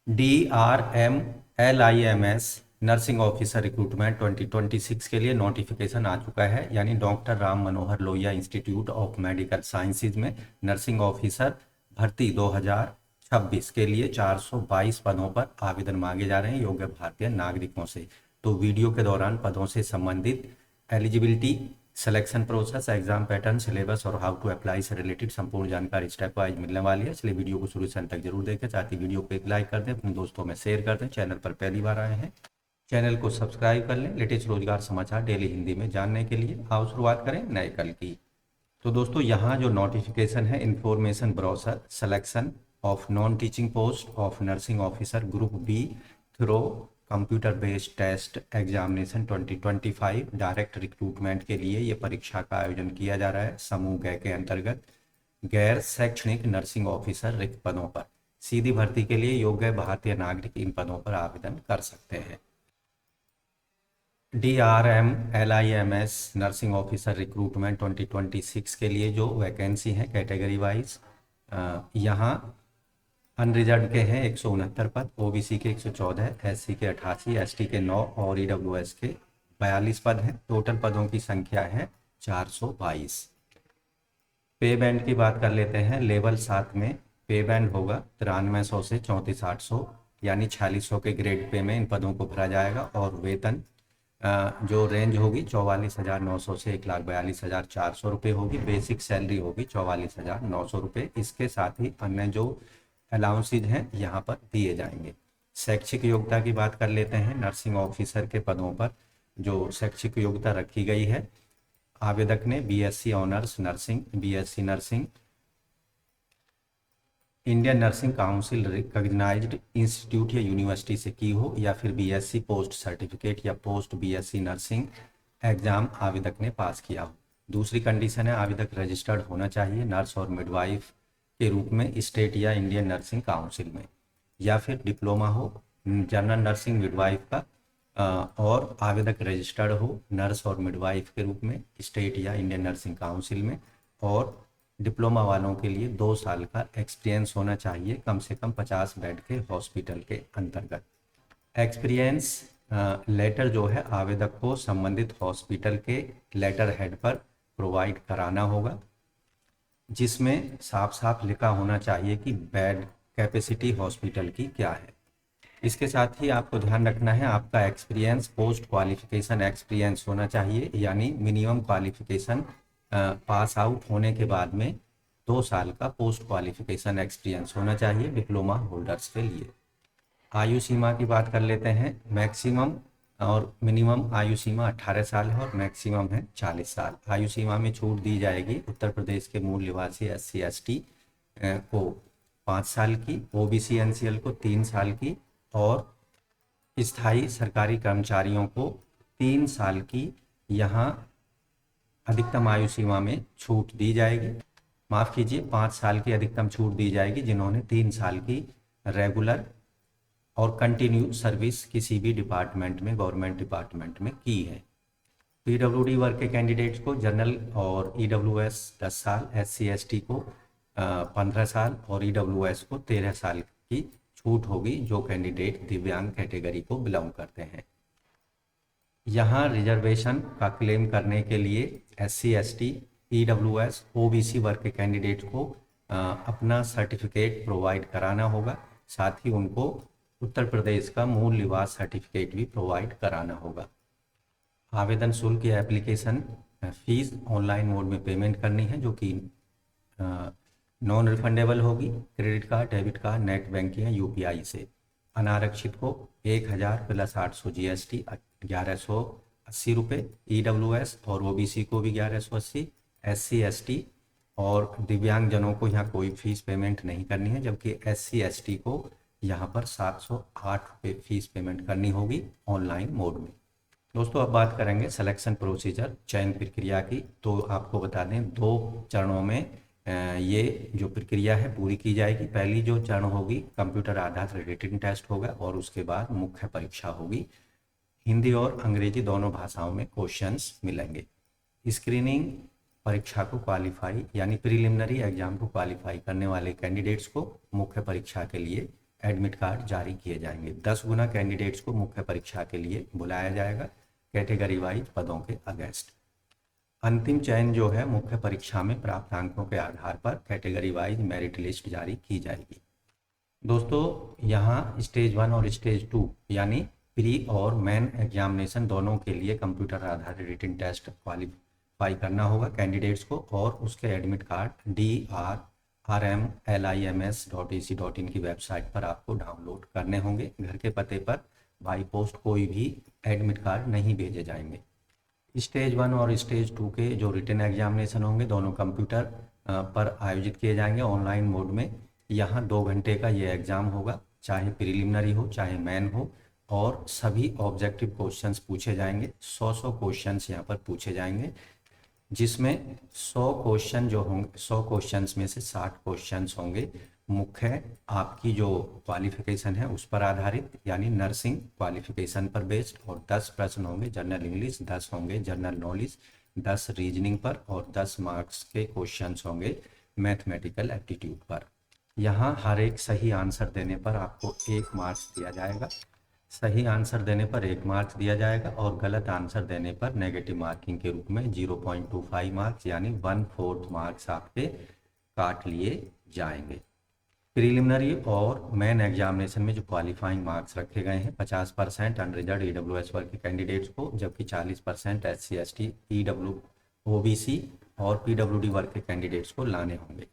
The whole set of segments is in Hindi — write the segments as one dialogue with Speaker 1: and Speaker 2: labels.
Speaker 1: DRMLIMS नर्सिंग ऑफिसर रिक्रूटमेंट 2026 के लिए नोटिफिकेशन आ चुका है। यानी doctor Ram Manohar Lohia institute of medical sciences में नर्सिंग ऑफिसर भर्ती 2026 के लिए 422 पदों पर आवेदन मांगे जा रहे हैं योग्य भारतीय नागरिकों से। तो वीडियो के दौरान पदों से संबंधित eligibility, selection process, exam pattern, syllabus और हाउ टू अप्लाई से रिलेटेड संपूर्ण जानकारी स्टेप वाइज मिलने वाली है, इसलिए वीडियो को शुरू से अंत तक जरूर देखें। साथ ही वीडियो को एक लाइक कर दें, अपने दोस्तों में शेयर कर दें। चैनल पर पहली बार आए हैं चैनल को सब्सक्राइब कर लें लेटेस्ट रोजगार समाचार डेली हिंदी में जानने के लिए। आओ शुरुआत करें नए कल की। तो दोस्तों यहाँ जो नोटिफिकेशन है, information brochure, selection of non teaching post of nursing officer group B through computer based test examination 2025 direct recruitment के लिए ये परीक्षा का आयोजन किया जा रहा है। समूह ग के अंतर्गत गैर शैक्षणिक नर्सिंग ऑफिसर रिक्त पदों पर सीधी भर्ती के लिए योग्य भारतीय नागरिक इन पदों पर आवेदन कर सकते हैं। DRMLIMS नर्सिंग ऑफिसर रिक्रूटमेंट 2026 के लिए जो वैकेंसी है कैटेगरी वाइज यहाँ अनरिजर्व के हैं 169 पद, ओबीसी के 114, एससी के 88, एसटी के 9 और ईडब्ल्यूएस के 42 पद हैं। टोटल पदों की संख्या है 422। पे बैंड की बात कर लेते हैं। लेवल 7 में पे बैंड होगा 9300 से 34,800, यानी 4600 के ग्रेड पे में इन पदों को भरा जाएगा। और वेतन जो रेंज होगी 44,900 से 1,42,400 रुपये होगी। बेसिक सैलरी होगी 44,900 रुपये। इसके साथ ही अन्य जो अलाउंसेज हैं यहाँ पर दिए जाएंगे। शैक्षिक योग्यता की बात कर लेते हैं। नर्सिंग ऑफिसर के पदों पर जो शैक्षिक योग्यता रखी गई है, आवेदक ने BSc honours nursing, BSc nursing Indian Nursing Council recognised institute या यूनिवर्सिटी से की हो, या फिर बीएससी पोस्ट सर्टिफिकेट या पोस्ट बीएससी नर्सिंग एग्जाम आवेदक ने पास किया हो। दूसरी कंडीशन है आवेदक रजिस्टर्ड होना चाहिए नर्स और मिडवाइफ के रूप में स्टेट या इंडियन नर्सिंग काउंसिल में, या फिर डिप्लोमा हो जनरल नर्सिंग मिडवाइफ का, और आवेदक रजिस्टर्ड हो नर्स और मिडवाइफ के रूप में स्टेट या इंडियन नर्सिंग काउंसिल में, और डिप्लोमा वालों के लिए 2 साल का एक्सपीरियंस होना चाहिए कम से कम 50 बेड के हॉस्पिटल के अंतर्गत। एक्सपीरियंस लेटर जो है आवेदक को संबंधित हॉस्पिटल के लेटर हेड पर प्रोवाइड कराना होगा, जिसमें साफ साफ लिखा होना चाहिए कि बेड कैपेसिटी हॉस्पिटल की क्या है। इसके साथ ही आपको ध्यान रखना है आपका एक्सपीरियंस पोस्ट क्वालिफिकेशन एक्सपीरियंस होना चाहिए, यानी मिनिमम क्वालिफिकेशन पास आउट होने के बाद में 2 साल का पोस्ट क्वालिफिकेशन एक्सपीरियंस होना चाहिए डिप्लोमा होल्डर्स के लिए। आयु सीमा की बात कर लेते हैं। मैक्सिमम और मिनिमम आयु सीमा 18 साल है और मैक्सिमम है 40 साल। आयु सीमा में छूट दी जाएगी उत्तर प्रदेश के मूल निवासी SC ST को 5 साल की, OBC NCL को 3 साल की, और स्थायी सरकारी कर्मचारियों को 3 साल की यहाँ अधिकतम आयु सीमा में छूट दी जाएगी। माफ़ कीजिए, 5 साल की अधिकतम छूट दी जाएगी जिन्होंने 3 साल की रेगुलर और कंटिन्यू सर्विस किसी भी डिपार्टमेंट में, गवर्नमेंट डिपार्टमेंट में की है। PWD वर्ग के कैंडिडेट्स को जनरल और EWS 10 साल, SC ST को 15 साल और EWS को 13 साल की छूट होगी जो कैंडिडेट दिव्यांग कैटेगरी को बिलोंग करते हैं। यहाँ रिजर्वेशन का क्लेम करने के लिए SC ST EWS OBC वर्ग के कैंडिडेट को अपना सर्टिफिकेट प्रोवाइड कराना होगा। साथ ही उनको उत्तर प्रदेश का मूल निवास सर्टिफिकेट भी प्रोवाइड कराना होगा। आवेदन शुल्क या एप्लीकेशन फीस ऑनलाइन मोड में पेमेंट करनी है, जो कि नॉन रिफंडेबल होगी। Credit card, debit card, net banking या UPI से। अनारक्षित को 1000 प्लस 800 GST 1180 रुपये, EWS और OBC को भी 1180, SC ST और दिव्यांगजनों को यहाँ कोई फीस पेमेंट नहीं करनी है, जबकि SC ST को यहाँ पर 708 रुपये फीस पेमेंट करनी होगी ऑनलाइन मोड में। दोस्तों अब बात करेंगे सिलेक्शन प्रोसीजर, चयन प्रक्रिया की। तो आपको बता दें 2 चरणों में ये जो प्रक्रिया है पूरी की जाएगी। पहली जो चरण होगी कंप्यूटर आधारित रिटन टेस्ट होगा और उसके बाद मुख्य परीक्षा होगी। हिंदी और अंग्रेजी दोनों भाषाओं में क्वेश्चंस मिलेंगे। स्क्रीनिंग परीक्षा को क्वालिफाई यानी प्रिलिमिनरी एग्जाम को क्वालिफाई करने वाले कैंडिडेट्स को मुख्य परीक्षा के लिए एडमिट कार्ड जारी किए जाएंगे। 10 गुना कैंडिडेट्स को मुख्य परीक्षा के लिए बुलाया जाएगा कैटेगरी वाइज पदों के अगेंस्ट। अंतिम चयन जो है मुख्य परीक्षा में प्राप्त अंकों के आधार पर कैटेगरी वाइज मेरिट लिस्ट जारी की जाएगी। दोस्तों यहाँ स्टेज 1 और स्टेज 2 यानी प्री और मेन एग्जामिनेशन दोनों के लिए कंप्यूटर आधारित रिटन टेस्ट क्वालिफाई करना होगा कैंडिडेट्स को, और उसके एडमिट कार्ड drrmlims.ac.in की वेबसाइट पर आपको डाउनलोड करने होंगे। घर के पते पर बाई पोस्ट कोई भी एडमिट कार्ड नहीं भेजे जाएंगे। स्टेज 1 और स्टेज 2 के जो रिटन एग्जामिनेशन होंगे दोनों कंप्यूटर पर आयोजित किए जाएंगे ऑनलाइन मोड में। यहाँ 2 घंटे का ये एग्ज़ाम होगा, चाहे प्रिलिमिनरी हो चाहे मेन हो, और सभी ऑब्जेक्टिव क्वेश्चंस पूछे जाएंगे। 100 क्वेश्चंस यहाँ पर पूछे जाएंगे, जिसमें 100 क्वेश्चन जो होंगे 100 क्वेश्चंस में से 60 क्वेश्चंस होंगे मुख्य आपकी जो क्वालिफिकेशन है उस पर आधारित, यानी नर्सिंग क्वालिफिकेशन पर बेस्ड, और 10 प्रश्न होंगे जनरल इंग्लिश, 10 होंगे जनरल नॉलेज, 10 रीजनिंग पर, और 10 मार्क्स के क्वेश्चंस होंगे मैथमेटिकल एप्टीट्यूड पर। यहाँ हर एक सही आंसर देने पर आपको 1 मार्क्स दिया जाएगा। सही आंसर देने पर 1 मार्क्स दिया जाएगा, और गलत आंसर देने पर नेगेटिव मार्किंग के रूप में 0.25 मार्क्स यानी 1/4 मार्क्स आपके काट लिए जाएंगे। प्रीलिमिनरी और मेन एग्जामिनेशन में जो क्वालिफाइंग मार्क्स रखे गए हैं 50% अनरिजर्व ईडब्ल्यूएस वर्ग के कैंडिडेट्स को, जबकि 40% SC ST OBC और PWD वर्ग के कैंडिडेट्स को लाने होंगे।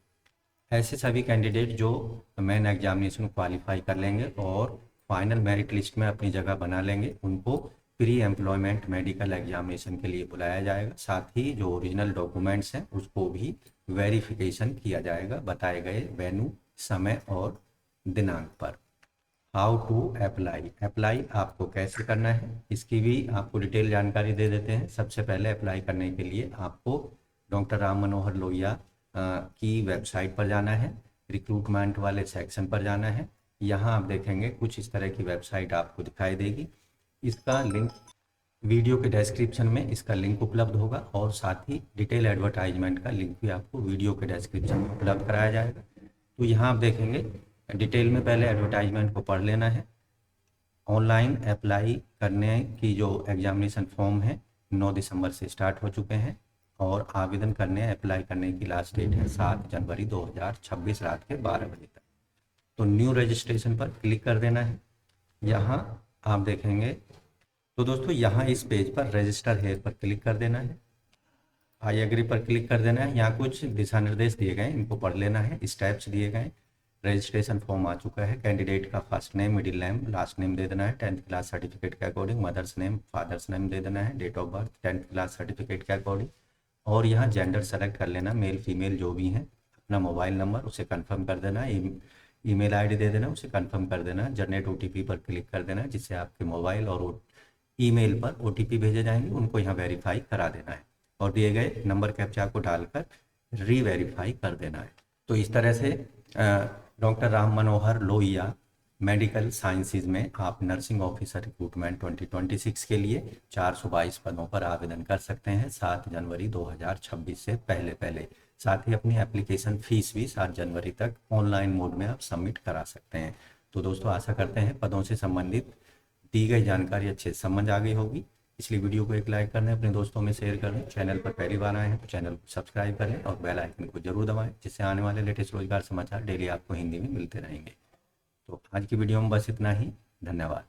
Speaker 1: ऐसे सभी कैंडिडेट जो मेन एग्जामिनेशन क्वालिफाई कर लेंगे और फाइनल मेरिट लिस्ट में अपनी जगह बना लेंगे, उनको प्री एम्प्लॉयमेंट मेडिकल एग्जामिनेशन के लिए बुलाया जाएगा। साथ ही जो ओरिजिनल डॉक्यूमेंट्स हैं उसको भी वेरिफिकेशन किया जाएगा बताए गए वेन्यू, समय और दिनांक पर। हाउ टू अप्लाई आपको कैसे करना है इसकी भी आपको डिटेल जानकारी दे देते हैं। सबसे पहले अप्लाई करने के लिए आपको डॉक्टर राम मनोहर लोहिया की वेबसाइट पर जाना है, रिक्रूटमेंट वाले सेक्शन पर जाना है। यहाँ आप देखेंगे कुछ इस तरह की वेबसाइट आपको दिखाई देगी। इसका लिंक वीडियो के डिस्क्रिप्शन में इसका लिंक उपलब्ध होगा, और साथ ही डिटेल एडवर्टाइजमेंट का लिंक भी आपको वीडियो के डिस्क्रिप्शन में उपलब्ध कराया जाएगा। तो यहाँ आप देखेंगे डिटेल में पहले एडवर्टाइजमेंट को पढ़ लेना है। ऑनलाइन अप्लाई करने की जो एग्जामिनेशन फॉर्म है 9 दिसंबर से स्टार्ट हो चुके हैं, और आवेदन करने अप्लाई करने की लास्ट डेट है 7 जनवरी 2026 रात के 12 बजे तक। तो न्यू रजिस्ट्रेशन पर क्लिक कर देना है। यहाँ आप देखेंगे तो दोस्तों यहाँ इस पेज पर रजिस्टर हेयर पर क्लिक कर देना है, आई एग्री पर क्लिक कर देना है। यहाँ कुछ दिशा निर्देश दिए गए, इनको पढ़ लेना है, स्टेप्स दिए गए। रजिस्ट्रेशन फॉर्म आ चुका है। कैंडिडेट का first name, middle name, last name दे देना है 10th क्लास सर्टिफिकेट के according, mother's name, father's name दे देना है, date of birth 10th class certificate के अकॉर्डिंग, और यहाँ जेंडर सेलेक्ट कर लेना, मेल फीमेल जो भी हैं। अपना मोबाइल नंबर उसे कन्फर्म कर देना, ईमेल आईडी दे देना, उसे कंफर्म कर देना। जनरेट OTP पर क्लिक कर देना, जिससे आपके मोबाइल और ईमेल पर OTP भेजे जाएंगे, उनको यहाँ वेरीफाई करा देना है, और दिए गए नंबर कैप्चा को डालकर रीवेरीफाई कर देना है। तो इस तरह से doctor Ram Manohar Lohia medical sciences में आप नर्सिंग ऑफिसर रिक्रूटमेंट 2026 के लिए 422 पदों पर आवेदन कर सकते हैं 7 जनवरी 2026 से पहले। साथ ही अपनी एप्लीकेशन फीस भी 7 जनवरी तक ऑनलाइन मोड में आप सबमिट करा सकते हैं। तो दोस्तों आशा करते हैं पदों से संबंधित दी गई जानकारी अच्छे से समझ आ गई होगी। इसलिए वीडियो को एक लाइक कर दें, अपने दोस्तों में शेयर कर दें। चैनल पर पहली बार आए हैं तो चैनल को सब्सक्राइब कर लें और बेल आइकन को जरूर दबाएं, जिससे आने वाले लेटेस्ट रोजगार समाचार डेली आपको हिंदी में मिलते रहेंगे। तो आज की वीडियो में बस इतना ही। धन्यवाद।